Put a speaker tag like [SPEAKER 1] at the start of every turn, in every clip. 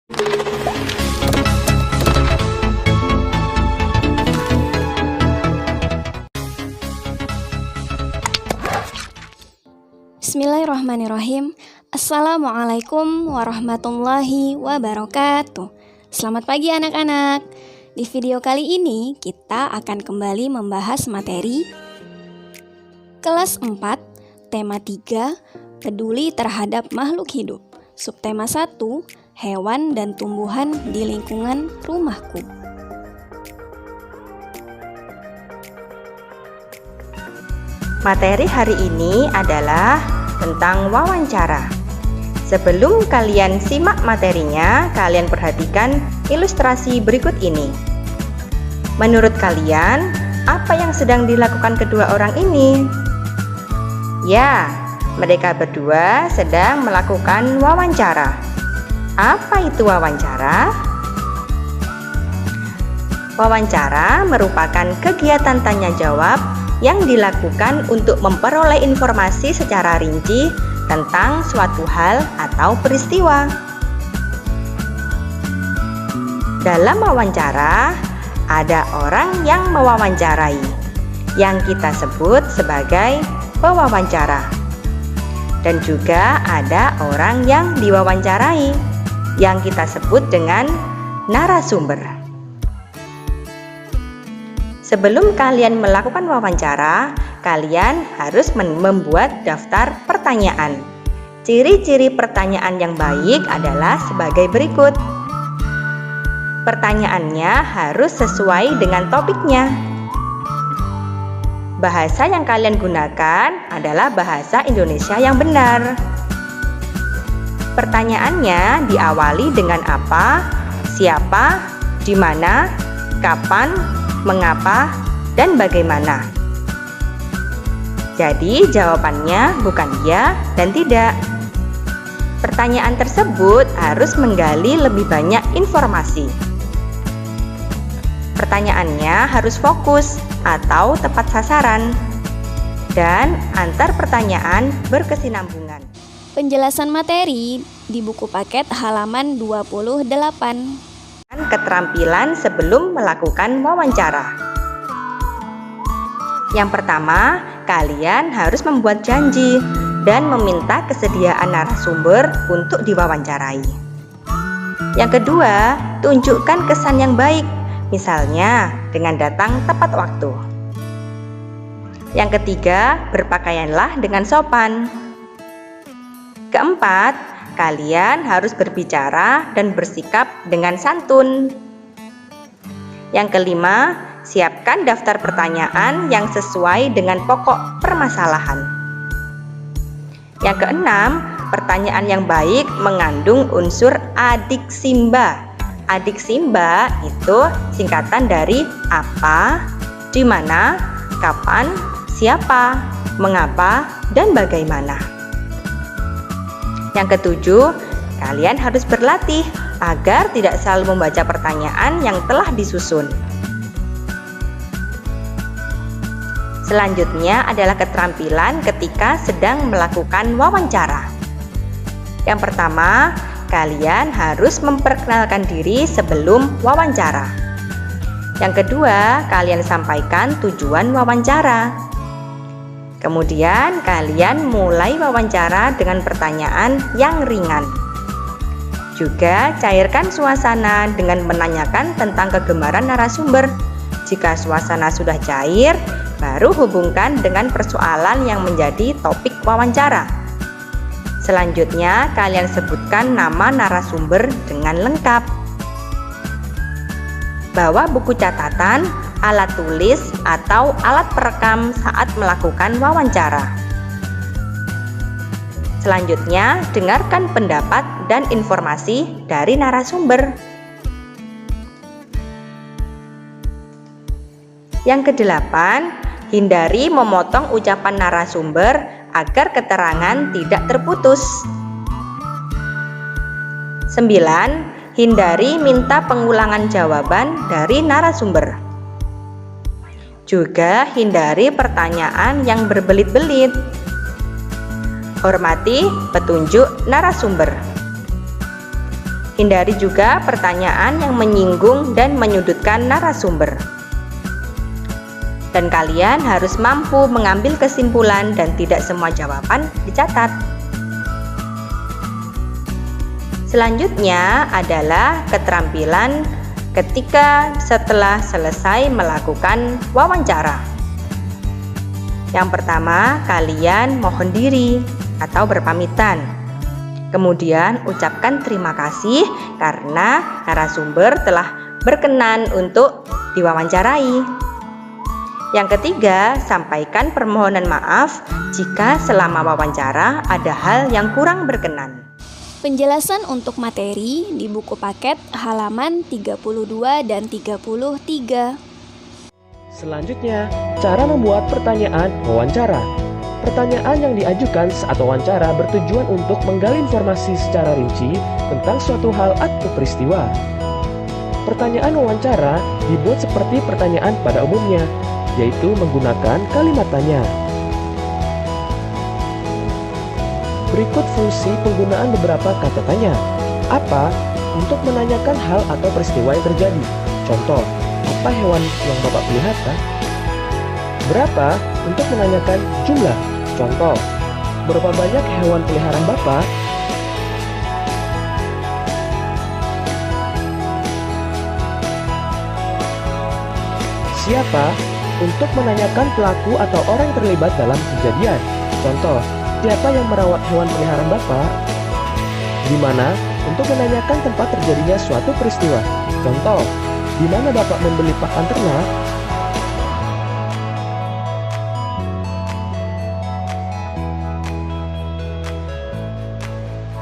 [SPEAKER 1] Bismillahirrahmanirrahim. Assalamualaikum warahmatullahi wabarakatuh. Selamat pagi anak-anak. Di video kali ini kita akan kembali membahas materi kelas 4, tema 3, peduli terhadap makhluk hidup. Subtema 1, hewan dan tumbuhan di lingkungan rumahku.
[SPEAKER 2] Materi hari ini adalah tentang wawancara. Sebelum kalian simak materinya, kalian perhatikan ilustrasi berikut ini. Menurut kalian, apa yang sedang dilakukan kedua orang ini? Ya, mereka berdua sedang melakukan wawancara. Apa itu wawancara? Wawancara merupakan kegiatan tanya jawab yang dilakukan untuk memperoleh informasi secara rinci tentang suatu hal atau peristiwa. Dalam wawancara, ada orang yang mewawancarai, yang kita sebut sebagai pewawancara. Dan juga ada orang yang diwawancarai, yang kita sebut dengan narasumber. Sebelum kalian melakukan wawancara, kalian harus membuat daftar pertanyaan. Ciri-ciri pertanyaan yang baik adalah sebagai berikut. Pertanyaannya harus sesuai dengan topiknya. Bahasa yang kalian gunakan adalah bahasa Indonesia yang benar. Pertanyaannya diawali dengan apa, siapa, di mana, kapan, mengapa, dan bagaimana. Jadi jawabannya bukan ya dan tidak. Pertanyaan tersebut harus menggali lebih banyak informasi. Pertanyaannya harus fokus atau tepat sasaran, dan antar pertanyaan berkesinambungan.
[SPEAKER 1] Penjelasan materi di buku paket halaman 28.
[SPEAKER 2] Keterampilan sebelum melakukan wawancara. Yang pertama, kalian harus membuat janji dan meminta kesediaan narasumber untuk diwawancarai. Yang kedua, tunjukkan kesan yang baik, misalnya dengan datang tepat waktu. Yang ketiga, berpakaianlah dengan sopan. Keempat, kalian harus berbicara dan bersikap dengan santun. Yang kelima, siapkan daftar pertanyaan yang sesuai dengan pokok permasalahan. Yang keenam, pertanyaan yang baik mengandung unsur adiksimba. Adiksimba itu singkatan dari apa, di mana, kapan, siapa, mengapa, dan bagaimana. Yang ketujuh, kalian harus berlatih agar tidak selalu membaca pertanyaan yang telah disusun. Selanjutnya adalah keterampilan ketika sedang melakukan wawancara. Yang pertama, kalian harus memperkenalkan diri sebelum wawancara. Yang kedua, kalian sampaikan tujuan wawancara. Kemudian kalian mulai wawancara dengan pertanyaan yang ringan. Juga cairkan suasana dengan menanyakan tentang kegemaran narasumber. Jika suasana sudah cair, baru hubungkan dengan persoalan yang menjadi topik wawancara. Selanjutnya kalian sebutkan nama narasumber dengan lengkap. Bawa buku catatan, alat tulis, atau alat perekam saat melakukan wawancara. Selanjutnya, dengarkan pendapat dan informasi dari narasumber. Yang kedelapan, hindari memotong ucapan narasumber agar keterangan tidak terputus. 9. Hindari minta pengulangan jawaban dari narasumber. Juga hindari pertanyaan yang berbelit-belit. Hormati petunjuk narasumber. Hindari juga pertanyaan yang menyinggung dan menyudutkan narasumber. Dan kalian harus mampu mengambil kesimpulan dan tidak semua jawaban dicatat. Selanjutnya adalah keterampilan ketika setelah selesai melakukan wawancara. Yang pertama, kalian mohon diri atau berpamitan. Kemudian ucapkan terima kasih karena narasumber telah berkenan untuk diwawancarai. Yang ketiga, sampaikan permohonan maaf jika selama wawancara ada hal yang kurang berkenan.
[SPEAKER 1] Penjelasan untuk materi di buku paket halaman 32 dan 33.
[SPEAKER 3] Selanjutnya, cara membuat pertanyaan wawancara. Pertanyaan yang diajukan saat wawancara bertujuan untuk menggali informasi secara rinci tentang suatu hal atau peristiwa. Pertanyaan wawancara dibuat seperti pertanyaan pada umumnya, yaitu menggunakan kalimat tanya. Berikut fungsi penggunaan beberapa kata tanya. Apa? Untuk menanyakan hal atau peristiwa yang terjadi. Contoh, apa hewan yang Bapak pelihara? Berapa? Untuk menanyakan jumlah. Contoh, berapa banyak hewan peliharaan Bapak? Siapa? Untuk menanyakan pelaku atau orang yang terlibat dalam kejadian. Contoh, siapa yang merawat hewan peliharaan Bapak? Di mana? Untuk menanyakan tempat terjadinya suatu peristiwa. Contoh, di mana Bapak membeli pakan ternak?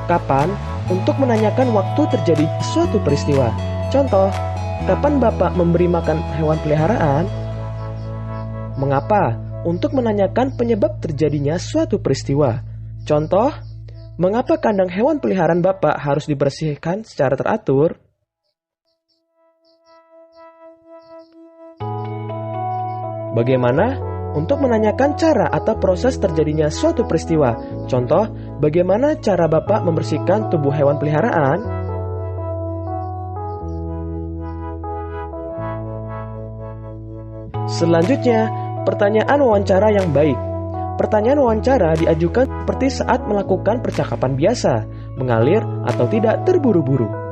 [SPEAKER 3] Kapan? Untuk menanyakan waktu terjadi suatu peristiwa. Contoh, kapan Bapak memberi makan hewan peliharaan? Mengapa? Untuk menanyakan penyebab terjadinya suatu peristiwa. Contoh, mengapa kandang hewan peliharaan Bapak harus dibersihkan secara teratur? Bagaimana? Untuk menanyakan cara atau proses terjadinya suatu peristiwa. Contoh, bagaimana cara Bapak membersihkan tubuh hewan peliharaan? Selanjutnya, pertanyaan wawancara yang baik. Pertanyaan wawancara diajukan seperti saat melakukan percakapan biasa, mengalir atau tidak terburu-buru.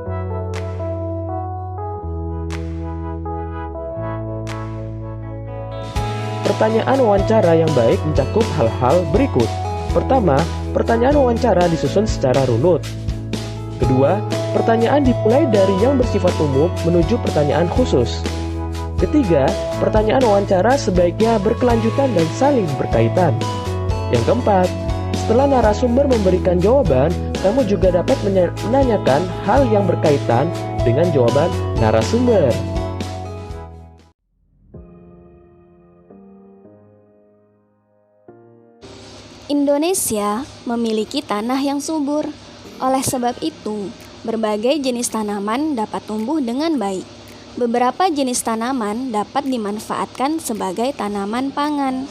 [SPEAKER 3] Pertanyaan wawancara yang baik mencakup hal-hal berikut. Pertama, pertanyaan wawancara disusun secara runut. Kedua, pertanyaan dimulai dari yang bersifat umum menuju pertanyaan khusus. Ketiga, pertanyaan wawancara sebaiknya berkelanjutan dan saling berkaitan. Yang keempat, setelah narasumber memberikan jawaban, kamu juga dapat menanyakan hal yang berkaitan dengan jawaban narasumber.
[SPEAKER 1] Indonesia memiliki tanah yang subur. Oleh sebab itu, berbagai jenis tanaman dapat tumbuh dengan baik. Beberapa jenis tanaman dapat dimanfaatkan sebagai tanaman pangan.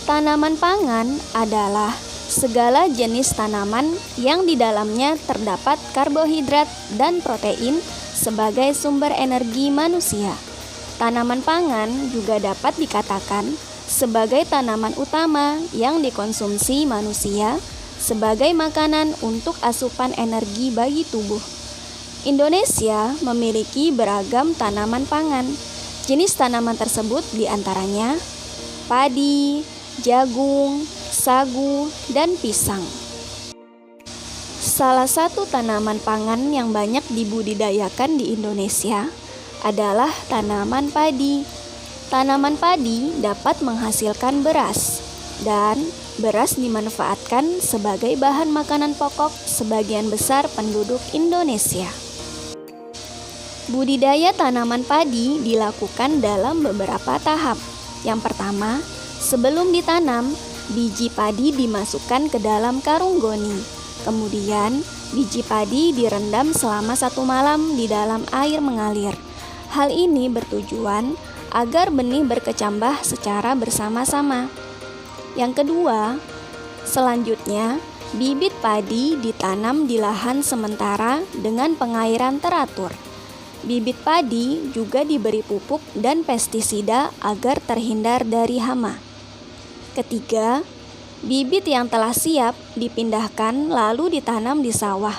[SPEAKER 1] Tanaman pangan adalah segala jenis tanaman yang di dalamnya terdapat karbohidrat dan protein sebagai sumber energi manusia. Tanaman pangan juga dapat dikatakan sebagai tanaman utama yang dikonsumsi manusia sebagai makanan untuk asupan energi bagi tubuh. Indonesia memiliki beragam tanaman pangan. Jenis tanaman tersebut diantaranya padi, jagung, sagu, dan pisang. Salah satu tanaman pangan yang banyak dibudidayakan di Indonesia adalah tanaman padi. Tanaman padi dapat menghasilkan beras, dan beras dimanfaatkan sebagai bahan makanan pokok sebagian besar penduduk Indonesia. Budidaya tanaman padi dilakukan dalam beberapa tahap. Yang pertama, sebelum ditanam, biji padi dimasukkan ke dalam karung goni. Kemudian, biji padi direndam selama 1 malam di dalam air mengalir. Hal ini bertujuan agar benih berkecambah secara bersama-sama. Yang kedua, selanjutnya Bibit padi ditanam di lahan sementara dengan pengairan teratur. Bibit padi juga diberi pupuk dan pestisida agar terhindar dari hama. Ketiga, bibit yang telah siap dipindahkan lalu ditanam di sawah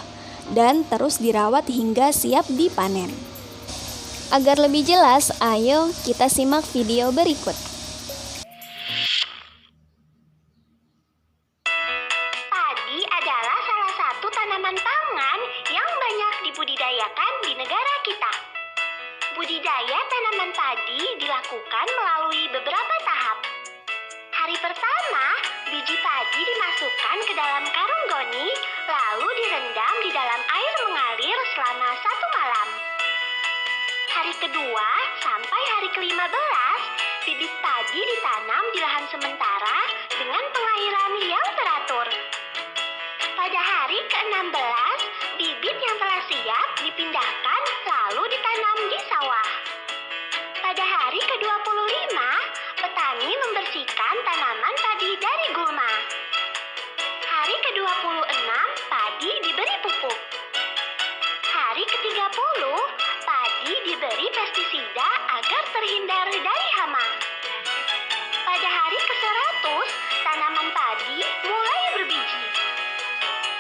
[SPEAKER 1] dan terus dirawat hingga siap dipanen. Agar lebih jelas, ayo kita simak video berikut.
[SPEAKER 4] Padi adalah salah satu tanaman pangan yang banyak dibudidayakan di negara kita. Budidaya tanaman padi dilakukan melalui beberapa tahap. Hari pertama, biji padi dimasukkan ke dalam karung goni, lalu direndam di dalam air mengalir selama 1 malam. Hari kedua sampai hari ke-15, bibit padi ditanam di lahan sementara dengan pengairan yang teratur. Pada hari ke-16, bibit yang telah siap dipindahkan lalu ditanam di sawah. Pada hari ke-25, petani membersihkan tanaman padi dari gulma. Hari ke-26, padi diberi pupuk. Hari ke-30, padi diberi pestisida agar terhindar dari hama. Pada hari ke-100, tanaman padi mulai berbiji.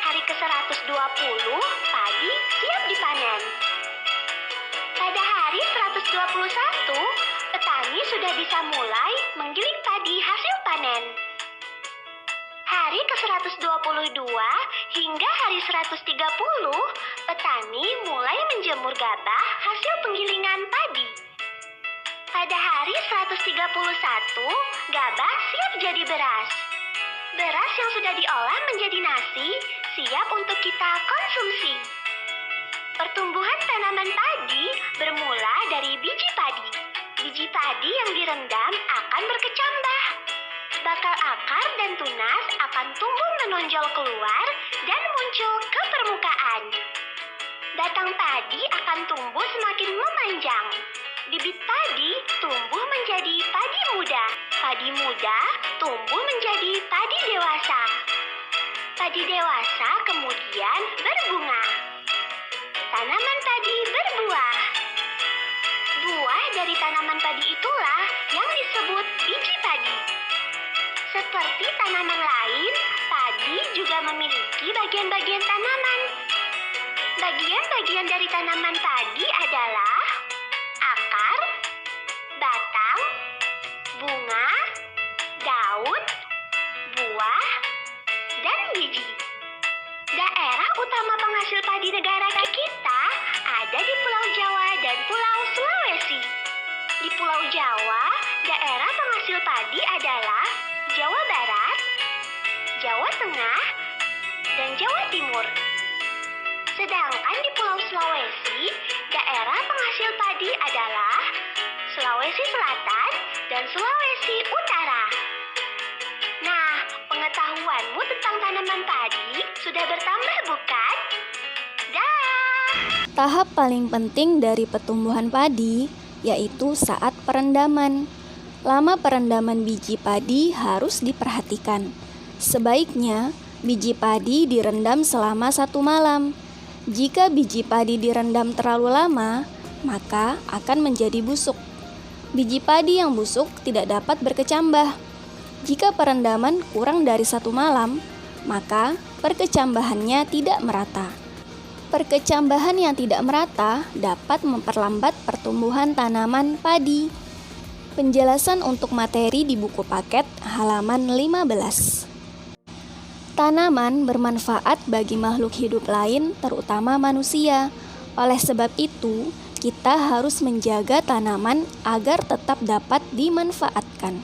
[SPEAKER 4] Hari ke-120, padi siap dipanen. Pada hari 121, petani sudah bisa mulai menggiling padi hasil panen. Hari ke-122 hingga hari 130, petani mulai menjemur gabah hasil penggilingan padi. Pada hari 131, gabah siap jadi beras. Beras yang sudah diolah menjadi nasi siap untuk kita konsumsi. Pertumbuhan tanaman padi bermula dari biji padi. Biji padi yang direndam akan berkecambah. Bakal akar dan tunas akan tumbuh menonjol keluar dan muncul ke permukaan. Batang padi akan tumbuh semakin memanjang. Bibit padi tumbuh menjadi padi muda. Padi muda tumbuh menjadi padi dewasa. Padi dewasa kemudian berbunga. Tanaman padi berbuah. Buah dari tanaman padi itulah yang disebut biji padi. Seperti tanaman lain, padi juga memiliki bagian-bagian tanaman. Bagian-bagian dari tanaman padi adalah akar, batang, bunga, daun, buah, dan biji. Daerah utama penghasil padi negara kita ada di Pulau Jawa dan Pulau Sulawesi. Di Pulau Jawa, daerah penghasil padi adalah Jawa Barat, Jawa Tengah, dan Jawa Timur. Sedangkan di Pulau Sulawesi, daerah penghasil padi adalah Sulawesi Selatan dan Sulawesi Utara. Nah, pengetahuanmu tentang tanaman padi sudah bertambah bukan? Dah!
[SPEAKER 1] Tahap paling penting dari pertumbuhan padi yaitu saat perendaman. Lama perendaman biji padi harus diperhatikan. Sebaiknya biji padi direndam selama 1 malam. Jika biji padi direndam terlalu lama, maka akan menjadi busuk. Biji padi yang busuk tidak dapat berkecambah. Jika perendaman kurang dari 1 malam, maka perkecambahannya tidak merata. Perkecambahan yang tidak merata dapat memperlambat pertumbuhan tanaman padi. Penjelasan untuk materi di buku paket halaman 15. Tanaman bermanfaat bagi makhluk hidup lain, terutama manusia. Oleh sebab itu, kita harus menjaga tanaman agar tetap dapat dimanfaatkan.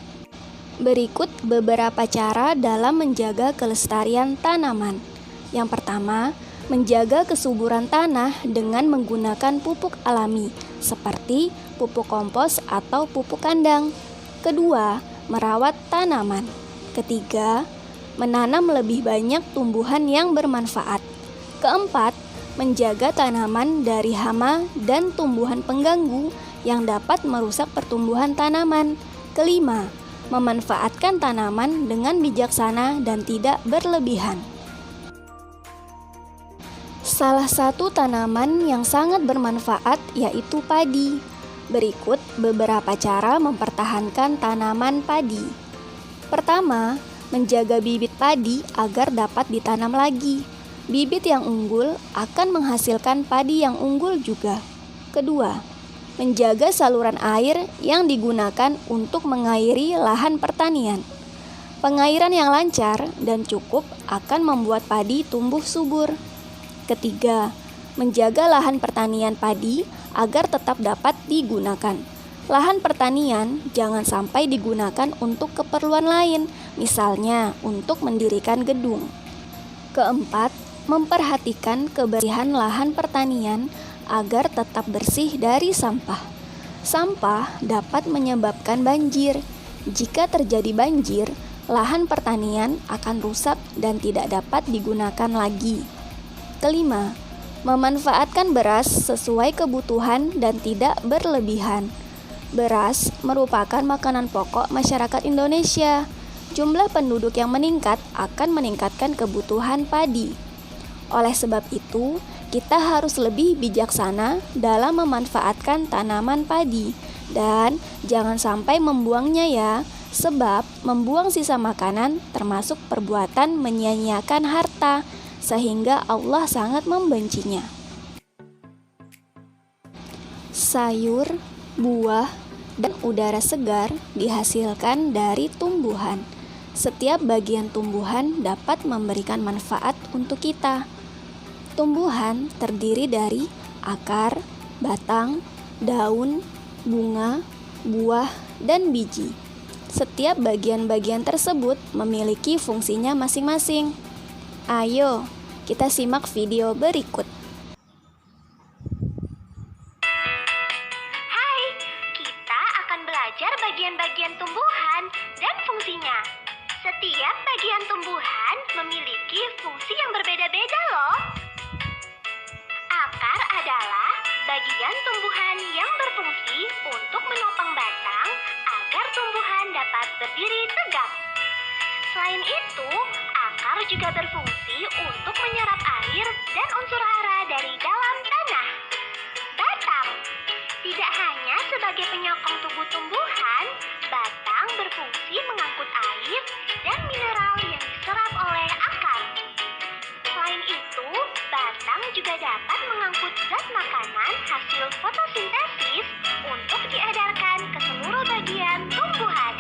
[SPEAKER 1] Berikut beberapa cara dalam menjaga kelestarian tanaman. Yang pertama, menjaga kesuburan tanah dengan menggunakan pupuk alami, seperti pupuk kompos atau pupuk kandang. Kedua, merawat tanaman. Ketiga, menanam lebih banyak tumbuhan yang bermanfaat. Keempat, menjaga tanaman dari hama dan tumbuhan pengganggu yang dapat merusak pertumbuhan tanaman. Kelima, memanfaatkan tanaman dengan bijaksana dan tidak berlebihan. Salah satu tanaman yang sangat bermanfaat yaitu padi. Berikut beberapa cara mempertahankan tanaman padi. Pertama, menjaga bibit padi agar dapat ditanam lagi. Bibit yang unggul akan menghasilkan padi yang unggul juga. Kedua, menjaga saluran air yang digunakan untuk mengairi lahan pertanian. Pengairan yang lancar dan cukup akan membuat padi tumbuh subur. Ketiga, menjaga lahan pertanian padi agar tetap dapat digunakan. Lahan pertanian jangan sampai digunakan untuk keperluan lain, misalnya untuk mendirikan gedung. Keempat, memperhatikan kebersihan lahan pertanian agar tetap bersih dari sampah. Sampah dapat menyebabkan banjir. Jika terjadi banjir, lahan pertanian akan rusak dan tidak dapat digunakan lagi. Kelima, memanfaatkan beras sesuai kebutuhan dan tidak berlebihan. Beras merupakan makanan pokok masyarakat Indonesia. Jumlah penduduk yang meningkat akan meningkatkan kebutuhan padi. Oleh sebab itu, kita harus lebih bijaksana dalam memanfaatkan tanaman padi dan jangan sampai membuangnya ya, sebab membuang sisa makanan termasuk perbuatan menyia-nyiakan harta, sehingga Allah sangat membencinya. Sayur, buah, dan udara segar dihasilkan dari tumbuhan. Setiap bagian tumbuhan dapat memberikan manfaat untuk kita. Tumbuhan terdiri dari akar, batang, daun, bunga, buah, dan biji. Setiap bagian-bagian tersebut memiliki fungsinya masing-masing. Ayo, kita simak video berikut.
[SPEAKER 4] Hai, kita akan belajar bagian-bagian tumbuhan dan fungsinya. Setiap bagian tumbuhan memiliki fungsi yang berbeda-beda loh. Akar adalah bagian tumbuhan yang berfungsi untuk menopang batang agar tumbuhan dapat berdiri tegak. Selain itu, akar juga berfungsi untuk menyerap air dan unsur hara dari dalam tanah. Batang tidak hanya sebagai penyokong tubuh tumbuhan, batang berfungsi mengangkut air dan mineral yang diserap oleh akar. Selain itu, batang juga dapat mengangkut zat makanan hasil fotosintesis untuk diedarkan ke seluruh bagian tumbuhan.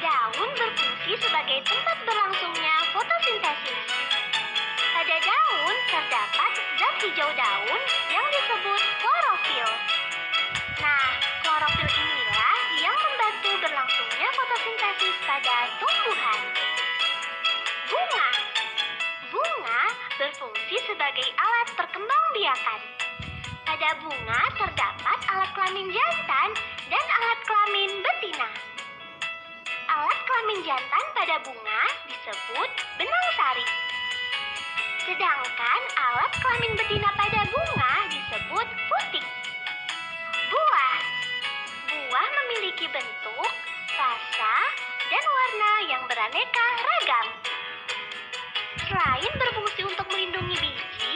[SPEAKER 4] Daun berfungsi sebagai tempat berlangsungnya fotosintesis. Pada daun terdapat zat hijau daun yang disebut klorofil. Nah, klorofil inilah yang membantu berlangsungnya fotosintesis pada tumbuhan. Bunga berfungsi sebagai alat perkembangbiakan. Pada bunga terdapat alat kelamin jantan dan alat kelamin betina. Alat kelamin jantan pada bunga disebut benang sari. Sedangkan alat kelamin betina pada bunga disebut putik. Buah memiliki bentuk, rasa, dan warna yang beraneka ragam. Selain berfungsi untuk melindungi biji,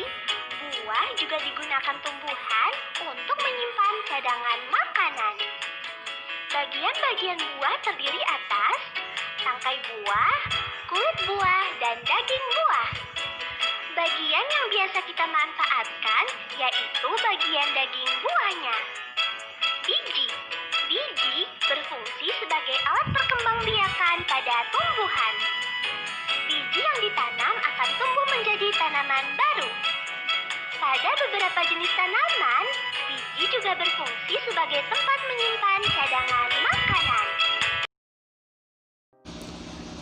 [SPEAKER 4] buah juga digunakan tumbuhan untuk menyimpan cadangan makanan. Bagian-bagian buah terdiri atas tangkai buah, kulit buah, dan daging buah. Bagian yang biasa kita manfaatkan yaitu bagian daging buahnya. Biji berfungsi sebagai alat perkembangbiakan pada tumbuhan. Biji yang ditanam akan tumbuh menjadi tanaman baru. Pada beberapa jenis tanaman, biji juga berfungsi sebagai tempat menyimpan cadangan makanan.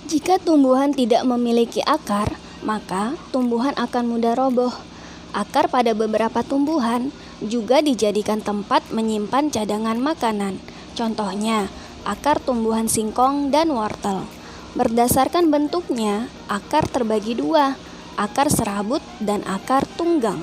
[SPEAKER 1] Jika tumbuhan tidak memiliki akar, maka tumbuhan akan mudah roboh. Akar pada beberapa tumbuhan juga dijadikan tempat menyimpan cadangan makanan. Contohnya, akar tumbuhan singkong dan wortel. Berdasarkan bentuknya, akar terbagi dua, akar serabut dan akar tunggang.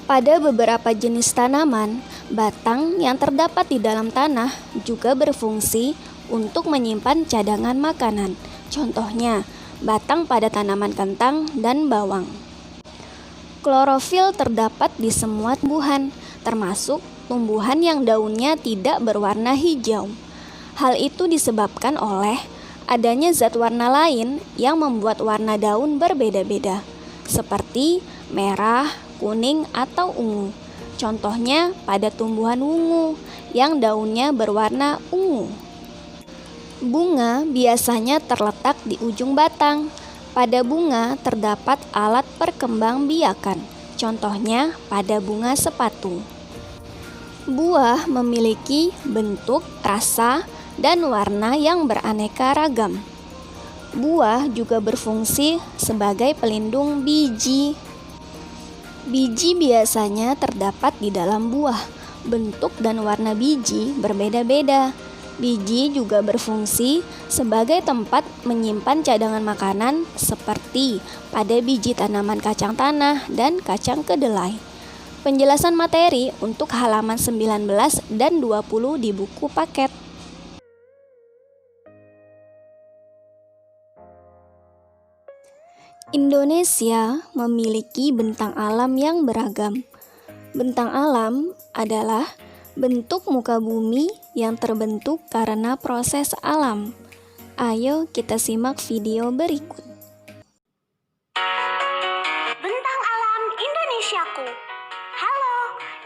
[SPEAKER 1] Pada beberapa jenis tanaman, batang yang terdapat di dalam tanah juga berfungsi untuk menyimpan cadangan makanan. Contohnya, batang pada tanaman kentang dan bawang. Klorofil terdapat di semua tumbuhan, termasuk tumbuhan yang daunnya tidak berwarna hijau. Hal itu disebabkan oleh adanya zat warna lain yang membuat warna daun berbeda-beda, seperti merah, kuning, atau ungu. Contohnya pada tumbuhan wungu yang daunnya berwarna ungu. Bunga biasanya terletak di ujung batang. Pada bunga terdapat alat perkembangbiakan, contohnya pada bunga sepatu. Buah memiliki bentuk, rasa, dan warna yang beraneka ragam. Buah juga berfungsi sebagai pelindung biji. Biji biasanya terdapat di dalam buah. Bentuk dan warna biji berbeda-beda. Biji juga berfungsi sebagai tempat menyimpan cadangan makanan seperti pada biji tanaman kacang tanah dan kacang kedelai. Penjelasan materi untuk halaman 19 dan 20 di buku paket. Indonesia memiliki bentang alam yang beragam. Bentang alam adalah bentuk muka bumi yang terbentuk karena proses alam. Ayo kita simak video berikut.
[SPEAKER 4] Bentang alam Indonesiaku. Halo,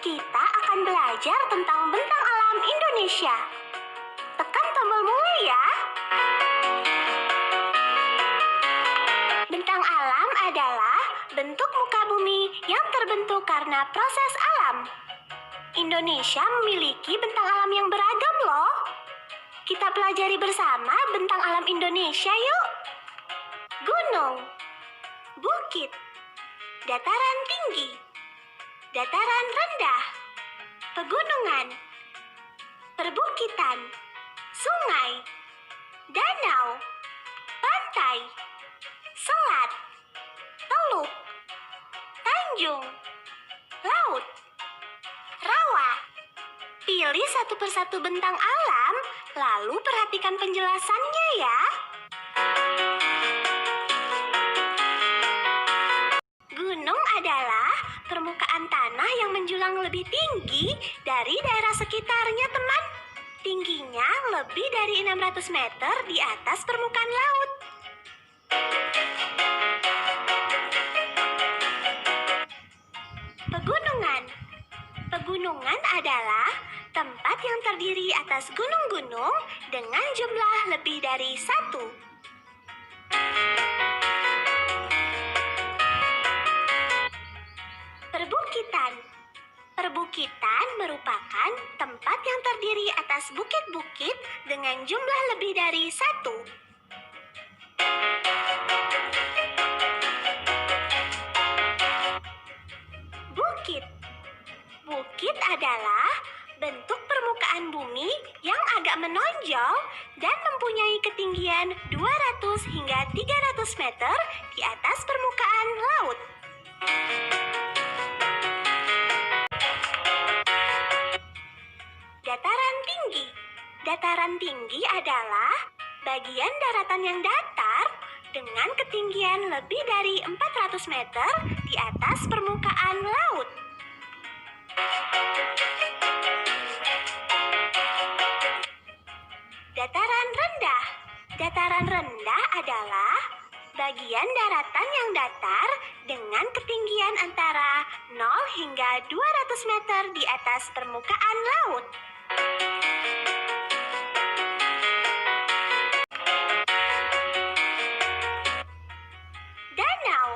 [SPEAKER 4] kita akan belajar tentang bentang alam Indonesia. Tekan tombol mulai ya. Bentang alam adalah bentuk muka bumi yang terbentuk karena proses alam. Indonesia memiliki bentang alam yang beragam loh. Kita pelajari bersama bentang alam Indonesia yuk. Gunung, bukit, dataran tinggi, dataran rendah, pegunungan, perbukitan, sungai, danau, pantai, selat, teluk, tanjung, laut, rawa. Pilih satu persatu bentang alam, lalu perhatikan penjelasannya ya. Gunung adalah permukaan tanah yang menjulang lebih tinggi dari daerah sekitarnya, teman. Tingginya lebih dari 600 meter di atas permukaan laut. Pegunungan. Pegunungan adalah tempat yang terdiri atas gunung-gunung dengan jumlah lebih dari satu. Perbukitan. Perbukitan merupakan tempat yang terdiri atas bukit-bukit dengan jumlah lebih dari satu. Bukit. Bukit adalah bentuk permukaan bumi yang agak menonjol dan mempunyai ketinggian 200 hingga 300 meter di atas permukaan laut. Dataran tinggi. Dataran tinggi adalah bagian daratan yang datar dengan ketinggian lebih dari 400 meter di atas permukaan laut. Dataran rendah. Dataran rendah adalah bagian daratan yang datar dengan ketinggian antara 0 hingga 200 meter di atas permukaan laut. Danau.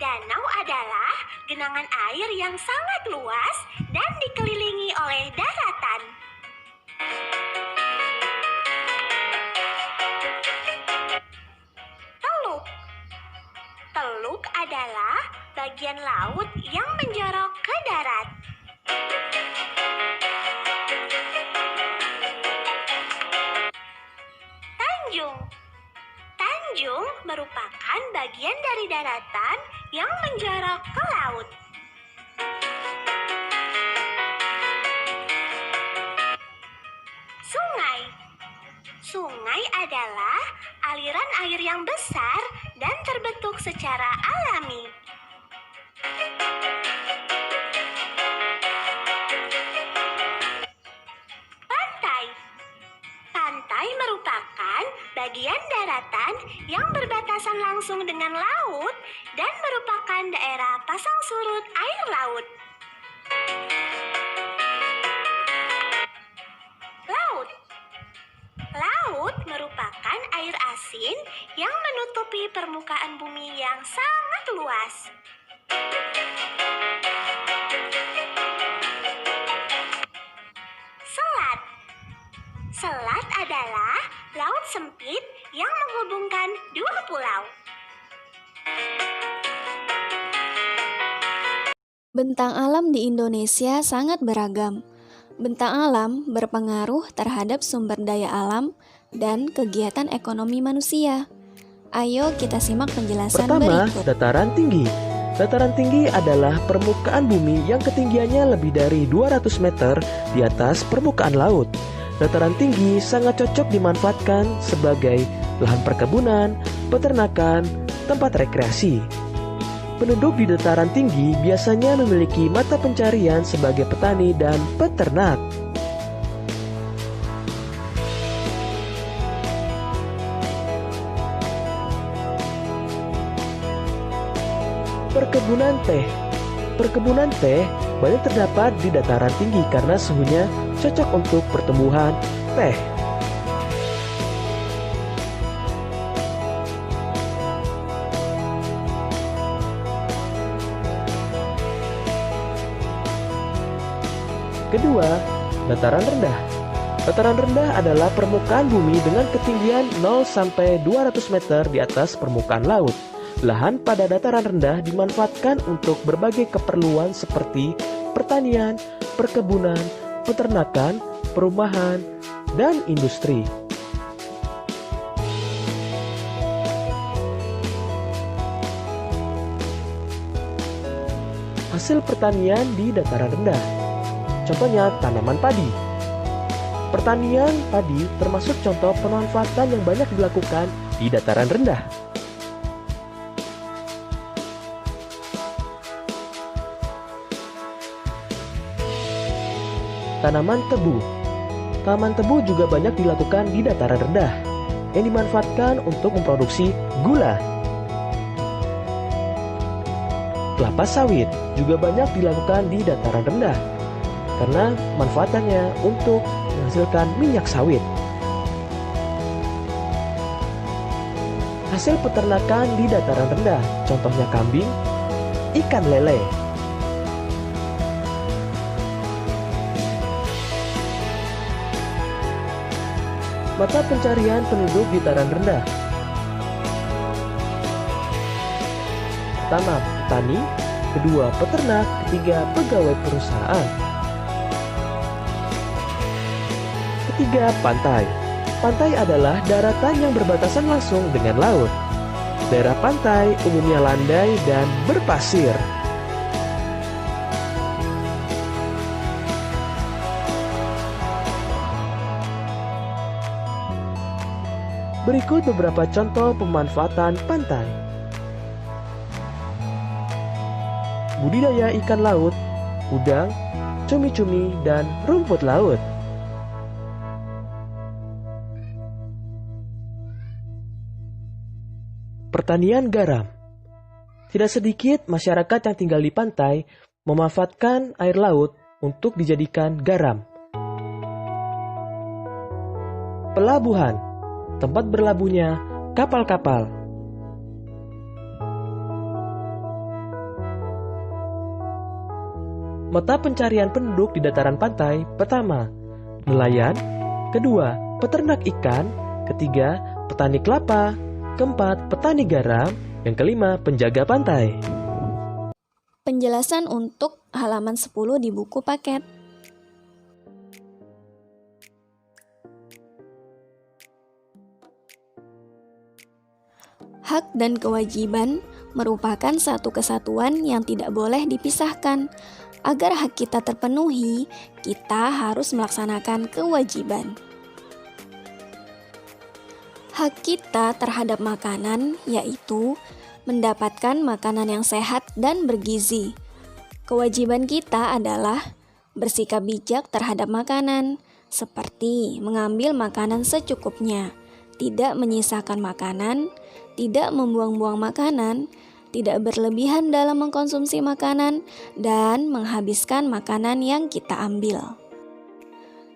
[SPEAKER 4] Danau adalah genangan air yang sangat luas dan dikelilingi oleh daratan. Teluk. Teluk adalah bagian laut yang menjorok ke darat. Tanjung. Tanjung merupakan bagian dari daratan yang menjorok ke laut. Sungai. Sungai adalah aliran air yang besar langsung dengan laut dan merupakan daerah pasang surut air laut. Laut. Laut merupakan air asin yang menutupi permukaan bumi yang sangat luas. Selat. Selat adalah laut sempit yang menghubungkan dua pulau.
[SPEAKER 1] Bentang alam di Indonesia sangat beragam. Bentang alam berpengaruh terhadap sumber daya alam dan kegiatan ekonomi manusia. Ayo kita simak penjelasan
[SPEAKER 3] Pertama,
[SPEAKER 1] berikut.
[SPEAKER 3] dataran tinggi. Dataran tinggi adalah permukaan bumi yang ketinggiannya lebih dari 200 meter di atas permukaan laut. Dataran tinggi sangat cocok dimanfaatkan sebagai lahan perkebunan, peternakan, tempat rekreasi. Penduduk di dataran tinggi biasanya memiliki mata pencarian sebagai petani dan peternak. Perkebunan teh. Perkebunan teh banyak terdapat di dataran tinggi karena suhunya cocok untuk pertumbuhan teh. Kedua, dataran rendah. Dataran rendah adalah permukaan bumi dengan ketinggian 0 sampai 200 meter di atas permukaan laut. Lahan pada dataran rendah dimanfaatkan untuk berbagai keperluan seperti pertanian, perkebunan, peternakan, perumahan, dan industri. Hasil pertanian di dataran rendah. Contohnya tanaman padi. Pertanian padi termasuk contoh pemanfaatan yang banyak dilakukan di dataran rendah. Tanaman tebu. Tanaman tebu juga banyak dilakukan di dataran rendah, yang dimanfaatkan untuk memproduksi gula. Kelapa sawit juga banyak dilakukan di dataran rendah, karena manfaatannya untuk menghasilkan minyak sawit. Hasil peternakan di dataran rendah, contohnya kambing, ikan lele. Mata pencarian penduduk di dataran rendah. Pertama, petani. Kedua, peternak. Ketiga, pegawai perusahaan. Ketiga, pantai. Pantai adalah daratan yang berbatasan langsung dengan laut. Daerah pantai umumnya landai dan berpasir. Berikut beberapa contoh pemanfaatan pantai. Budidaya ikan laut, udang, cumi-cumi, dan rumput laut. Pertanian garam. Tidak sedikit masyarakat yang tinggal di pantai memanfaatkan air laut untuk dijadikan garam. Pelabuhan, tempat berlabuhnya kapal-kapal. Mata pencarian penduduk di dataran pantai, pertama, nelayan. Kedua, peternak ikan. Ketiga, petani kelapa. Keempat, petani garam. Yang kelima, penjaga pantai.
[SPEAKER 1] Penjelasan untuk halaman 10 di buku paket. Hak dan kewajiban merupakan satu kesatuan yang tidak boleh dipisahkan. Agar hak kita terpenuhi, kita harus melaksanakan kewajiban. Hak kita terhadap makanan yaitu mendapatkan makanan yang sehat dan bergizi. Kewajiban kita adalah bersikap bijak terhadap makanan, seperti mengambil makanan secukupnya, tidak menyisakan makanan, tidak membuang-buang makanan, tidak berlebihan dalam mengkonsumsi makanan, dan menghabiskan makanan yang kita ambil.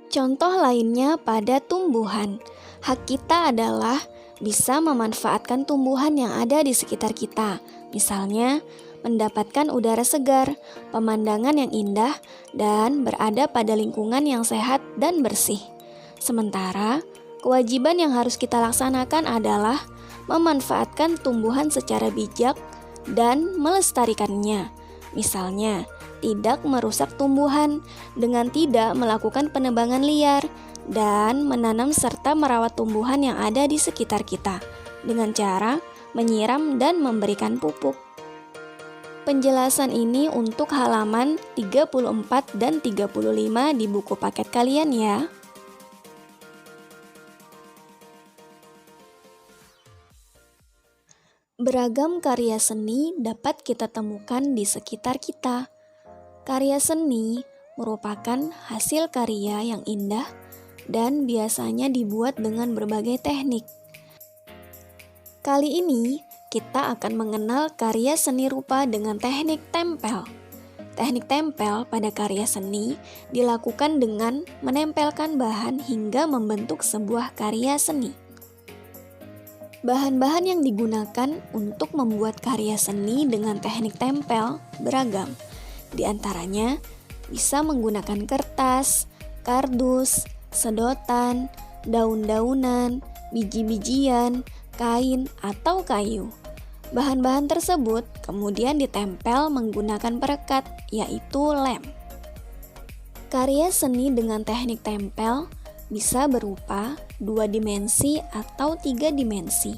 [SPEAKER 1] Contoh lainnya pada tumbuhan. Hak kita adalah bisa memanfaatkan tumbuhan yang ada di sekitar kita. Misalnya, mendapatkan udara segar, pemandangan yang indah, dan berada pada lingkungan yang sehat dan bersih. Sementara, kewajiban yang harus kita laksanakan adalah memanfaatkan tumbuhan secara bijak dan melestarikannya. Misalnya, tidak merusak tumbuhan dengan tidak melakukan penebangan liar dan menanam serta merawat tumbuhan yang ada di sekitar kita dengan cara menyiram dan memberikan pupuk. Penjelasan ini untuk halaman 34 dan 35 di buku paket kalian ya. Beragam karya seni dapat kita temukan di sekitar kita. Karya seni merupakan hasil karya yang indah dan biasanya dibuat dengan berbagai teknik. Kali ini, kita akan mengenal karya seni rupa dengan teknik tempel. Teknik tempel pada karya seni dilakukan dengan menempelkan bahan hingga membentuk sebuah karya seni. Bahan-bahan yang digunakan untuk membuat karya seni dengan teknik tempel beragam. Di antaranya bisa menggunakan kertas, kardus, sedotan, daun-daunan, biji-bijian, kain, atau kayu. Bahan-bahan tersebut kemudian ditempel menggunakan perekat, yaitu lem. Karya seni dengan teknik tempel bisa berupa 2 dimensi atau 3 dimensi.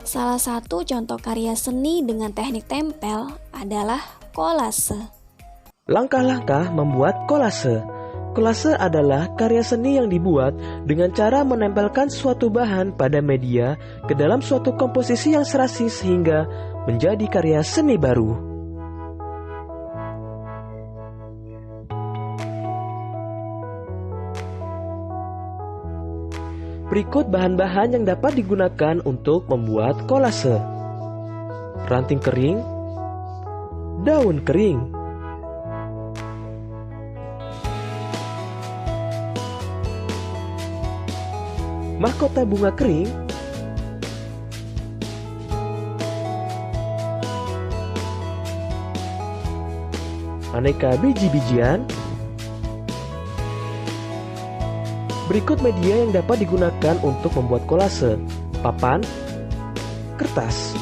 [SPEAKER 1] Salah satu contoh karya seni dengan teknik tempel adalah kolase.
[SPEAKER 3] Langkah-langkah membuat kolase. Kolase adalah karya seni yang dibuat dengan cara menempelkan suatu bahan pada media ke dalam suatu komposisi yang serasi sehingga menjadi karya seni baru. Berikut bahan-bahan yang dapat digunakan untuk membuat kolase. Ranting kering, daun kering, mahkota bunga kering, aneka biji-bijian. Berikut media yang dapat digunakan untuk membuat kolase: papan, kertas.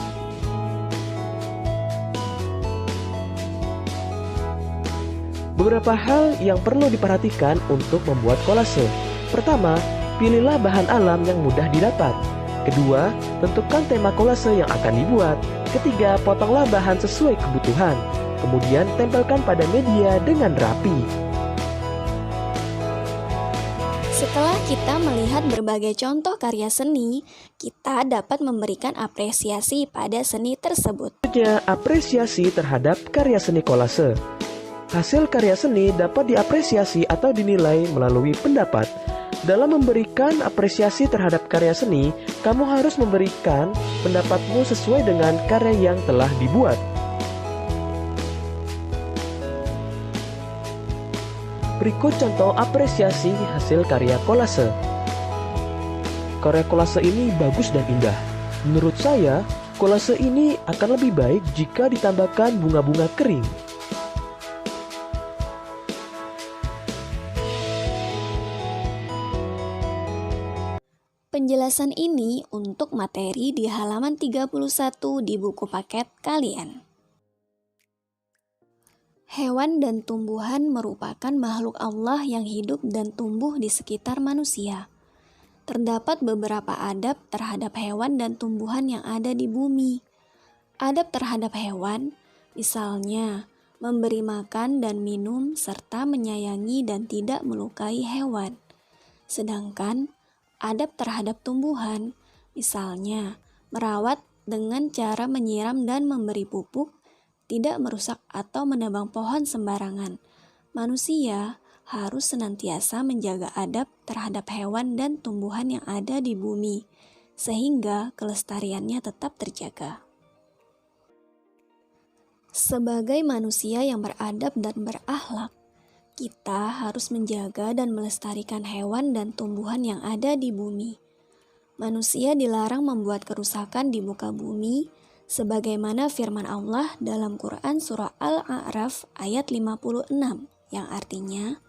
[SPEAKER 3] Beberapa hal yang perlu diperhatikan untuk membuat kolase. Pertama, pilihlah bahan alam yang mudah didapat. Kedua, tentukan tema kolase yang akan dibuat. Ketiga, potonglah bahan sesuai kebutuhan. Kemudian, tempelkan pada media dengan rapi.
[SPEAKER 1] Setelah kita melihat berbagai contoh karya seni, kita dapat memberikan apresiasi pada seni tersebut.
[SPEAKER 3] Selanjutnya, apresiasi terhadap karya seni kolase. Hasil karya seni dapat diapresiasi atau dinilai melalui pendapat. Dalam memberikan apresiasi terhadap karya seni, kamu harus memberikan pendapatmu sesuai dengan karya yang telah dibuat. Berikut contoh apresiasi hasil karya kolase. Karya kolase ini bagus dan indah. Menurut saya, kolase ini akan lebih baik jika ditambahkan bunga-bunga kering.
[SPEAKER 1] Penjelasan ini untuk materi di halaman 31 di buku paket kalian. Hewan dan tumbuhan merupakan makhluk Allah yang hidup dan tumbuh di sekitar manusia. Terdapat beberapa adab terhadap hewan dan tumbuhan yang ada di bumi. Adab terhadap hewan, misalnya memberi makan dan minum serta menyayangi dan tidak melukai hewan. Sedangkan adab terhadap tumbuhan, misalnya merawat dengan cara menyiram dan memberi pupuk, tidak merusak atau menebang pohon sembarangan. Manusia harus senantiasa menjaga adab terhadap hewan dan tumbuhan yang ada di bumi. sehingga kelestariannya tetap terjaga. Sebagai manusia yang beradab dan berakhlak, kita harus menjaga dan melestarikan hewan dan tumbuhan yang ada di bumi. Manusia dilarang membuat kerusakan di muka bumi, sebagaimana firman Allah dalam Quran Surah Al-A'raf ayat 56, yang artinya,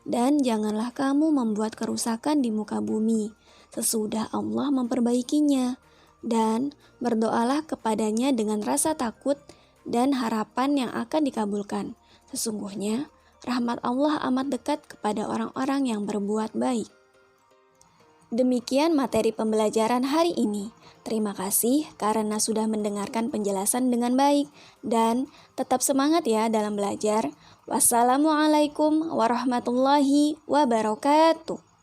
[SPEAKER 1] "Dan janganlah kamu membuat kerusakan di muka bumi, sesudah Allah memperbaikinya, dan berdoalah kepadanya dengan rasa takut dan harapan yang akan dikabulkan. Sesungguhnya, rahmat Allah amat dekat kepada orang-orang yang berbuat baik." Demikian materi pembelajaran hari ini. Terima kasih karena sudah mendengarkan penjelasan dengan baik dan tetap semangat ya dalam belajar. Wassalamualaikum warahmatullahi wabarakatuh.